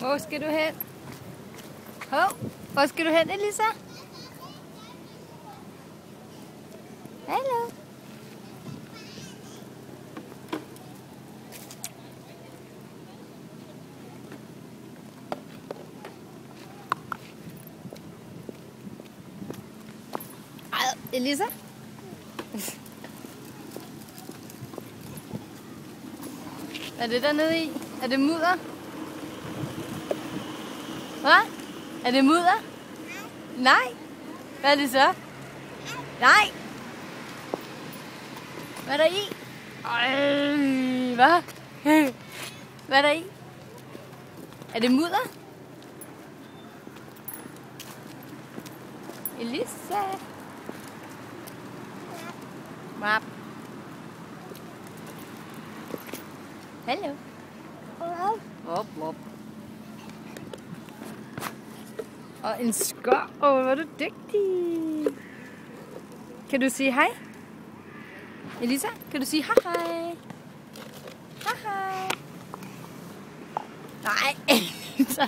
Hvor skal du hen? Hov, hvor skal du hen, Elisa? Hallo. Elisa? Hvad er det dernede i? Er det mudder? Hvad? Er det mudder? Nej. Hvad er det så? Nej. Hvad er der i? Hvad? Hvad er der i? Er det mudder? Elisa? Wap. Hallo. Wop, wop. Og en skår. Hvor er du dygtig. Kan du sige hej? Elisa, kan du sige hej hej? Hej hej. Nej, Elisa.